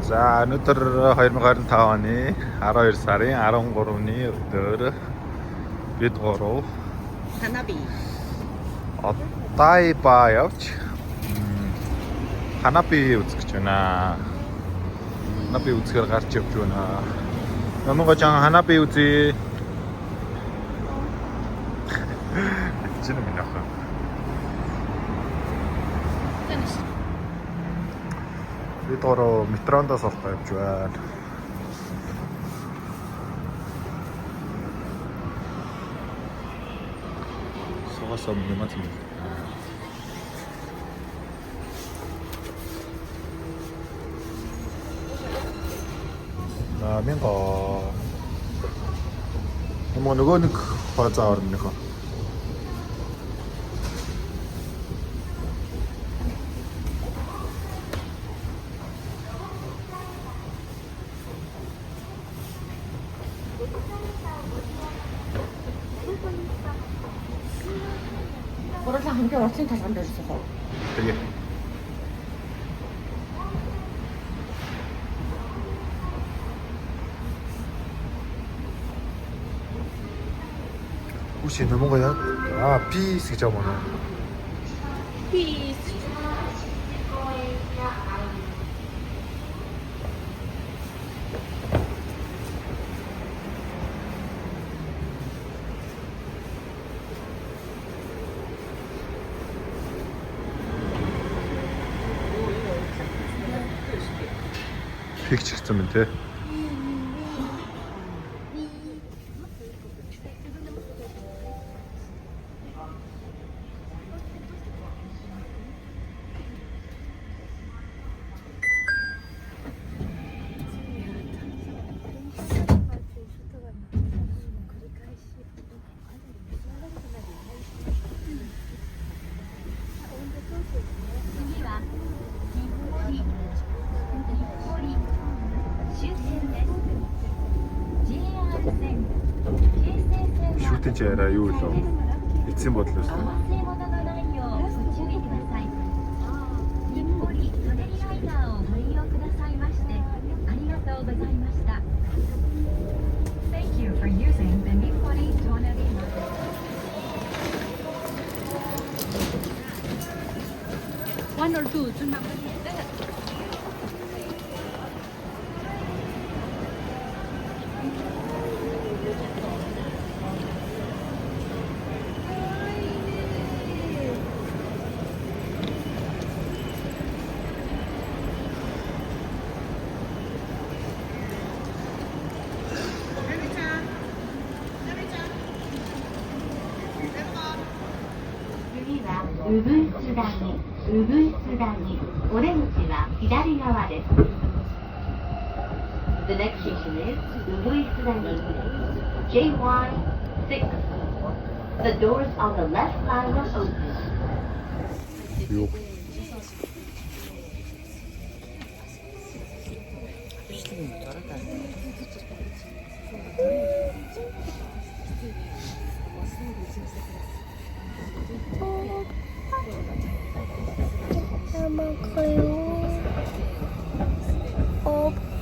За өнөөдөр 2025 оны 12 сарын 13-ны өдөр бид гурав Ханаби. Оттайба явж ханаби үзэж байна. Ханаби үзэхээр гарч явж байна. Намайгчаа ханаби үзье. Жин минь яах вэ? Бид гурав метрондоос олдоо явж байна. Согосоо юм аа тийм. Минго. Нөгөө нэг базаа орно нөхөө. Гурлаа хамгийн уртлын талбанд өрсөх үү? Тэгээ. 혹시 넘어가야? 아, 피스 гэж байгаа мó. Peace. Пикч гэсэн мэт те. Шүтэн чи арай юу лөө? Эцсийн бодол өснө. Thank you for using the Nippori Tonarima. One or two. The next station is Ubuisudani. JY6. The doors on the left side will open. 요. 어떻게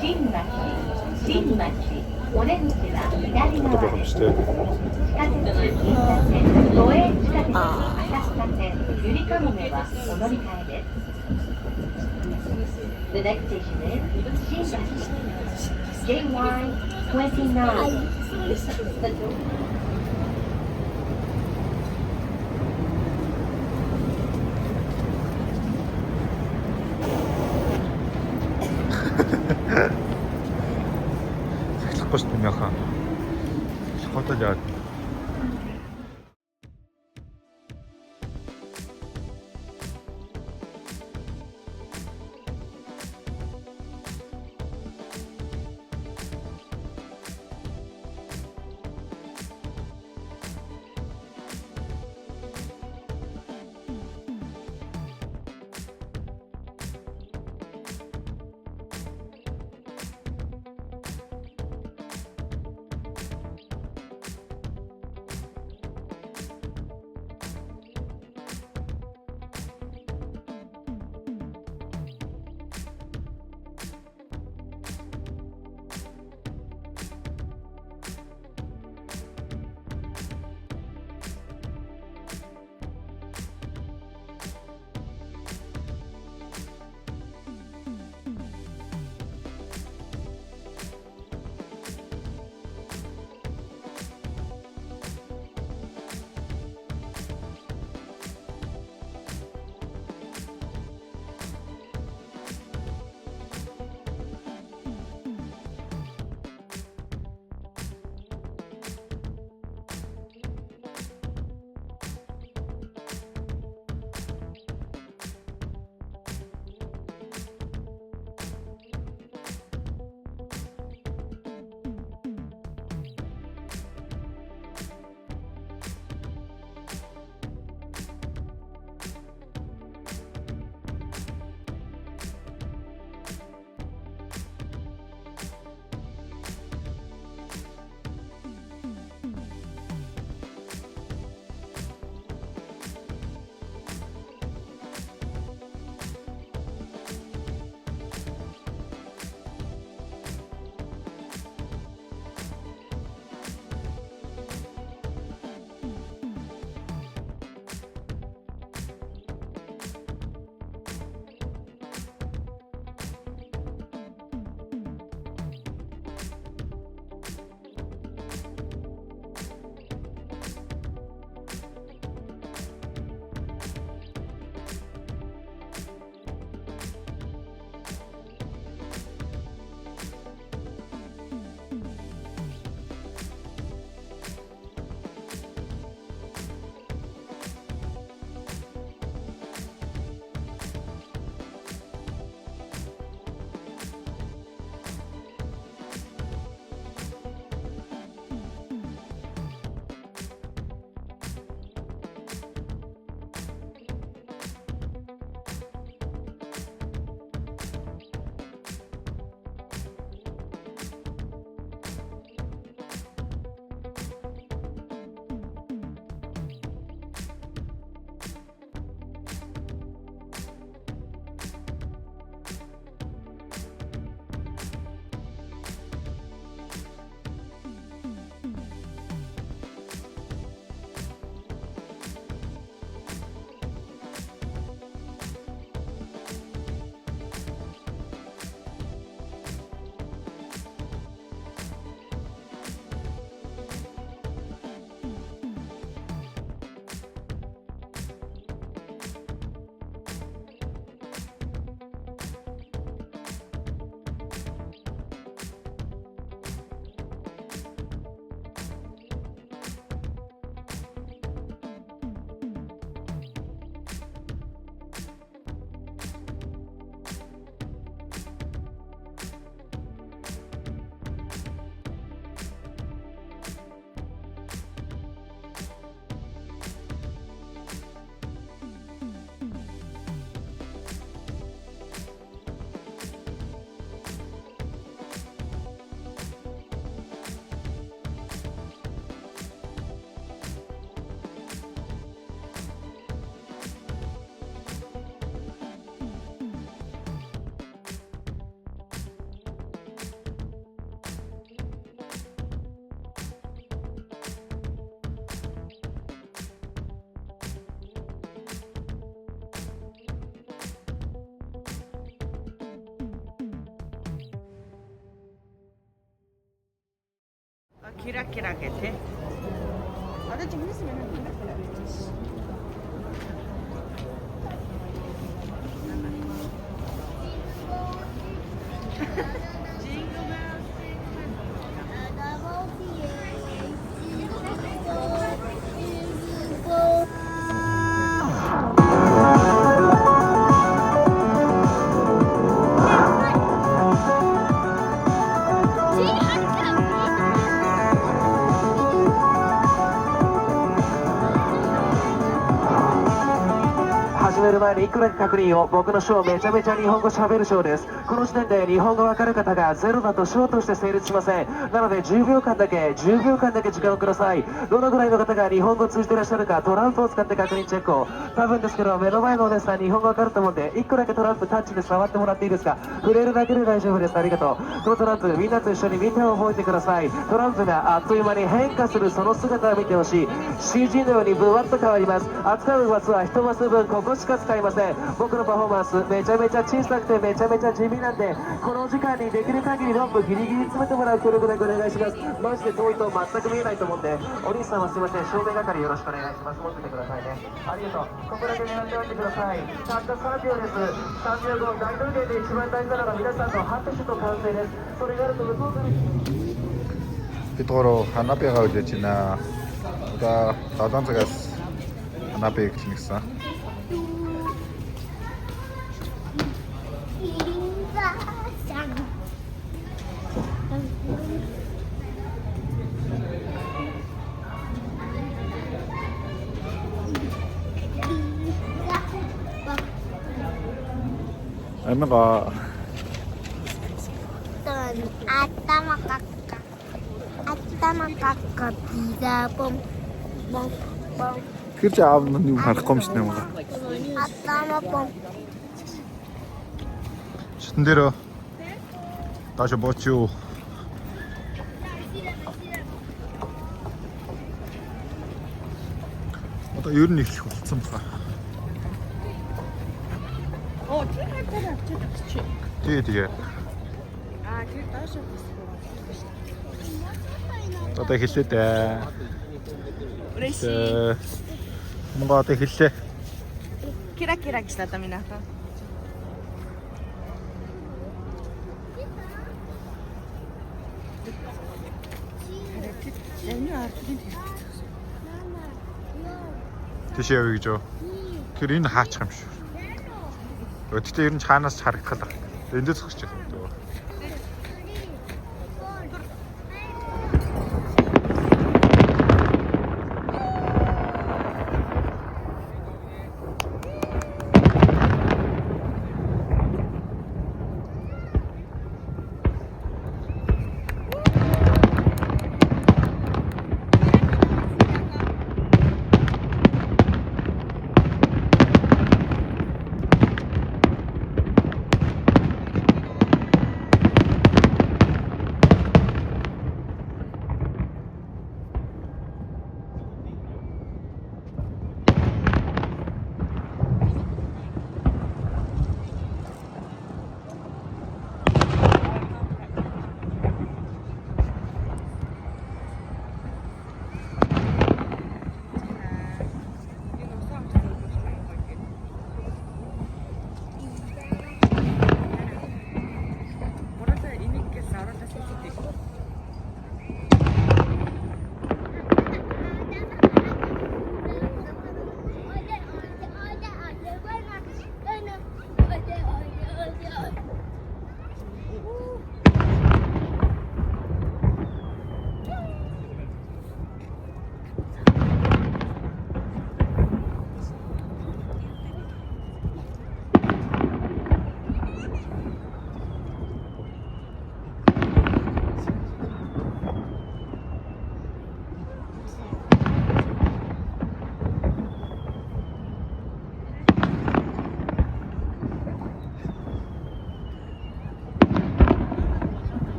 Shinmachi. 하면 地下鉄銀座線都営地下鉄浅草線ゆりかもめはお乗り換えです。The next station is Shinmachi. JY29. The door. 살짝 싶은 약간 헛다리야. 키라키라게. 나도 좀 했으면 키라키라게.始める前にいくらか確認を。僕のショーめちゃめちゃ日本語喋るショーです。この時点で日本語わかる方がゼロだとショーとして成立しません。なので10秒間だけ時間をください。どのぐらいの方が日本語を通じていらっしゃるかトランプを使って確認チェックを。多分ですけど目の前のお姉さん日本語わかると思うんで1個だけトランプタッチで触ってもらっていいですか。触れるだけで大丈夫です。ありがとう。このトランプみんなと一緒に見て覚えてください。トランプがあっという間に変化するその姿を見てほしい。 CG のようにブワッと変わります。扱うマスは1マス分ここしか使いません。僕のパフォーマンスめちゃめちゃ小さくてめちゃめちゃ地味なんでこの時間にできる限りロープギリギリ詰めてもらう協力だけお願いします。マジで遠いと全く見えないと思うんでお兄さんはすいません照明係よろしくお願いします。持っててくださいね。ありがとう。ここだけ狙っておいてください。たった3秒です。3秒後大道芸で一番大事なのが皆さんの拍手と歓声です。それがあると向こうから Pitoro Hanapega udechina. Uda dadanzagas Hanapega гэж нэгсэн. Аймага Атамакакка пида бом бом бом тэр чи аав нь юу харахгүй юм шнэ мага. атама бом Шитэн дээр тааш бооч юу. Одоо ер нь эхлэх болсон байна. Тэгээ. Одоо хэлээ дээ.嬉しい. Мөнгө одоо хэллээ. 키라키라 기사다 미나. Тийш явъя гэж юу? Тэр энэ хаачих юм шүү. Өдөртөө ер нь цаанаас харагдах л байна. Эндээ зогсож байгаа юм дөө.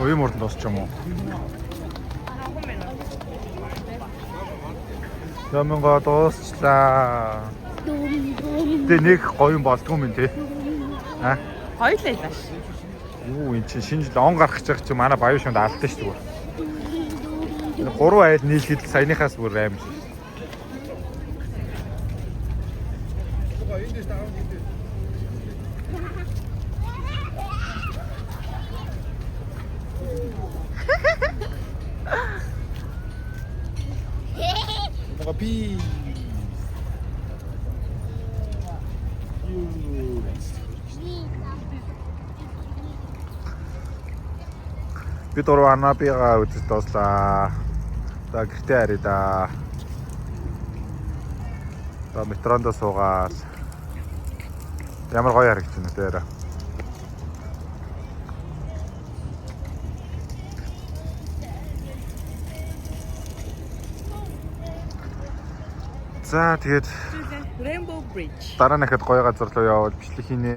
Ийм урд дуусч юм уу? Яманга дуусчлаа. Тэ нэг гоё юм болдгүй юм тий. Аа. Хоёулаа л. Юу эн чинь шинэ жил он гарах гэж байгаа чи манай баян шунд алдсан шүү дээ. Энэ 3 айл нийлэхэд саяныхаас бүр аим шүү. Mga pi. Би дөрөв анапига үзэж дууслаа. За гэртээ харъя да. За метронд суугаад. Ямар гоё харагдаж байна дээр. За тэгээд Rainbow Bridge. дараа нь ихэд гоё газар руу явбал бичлэг хийнэ.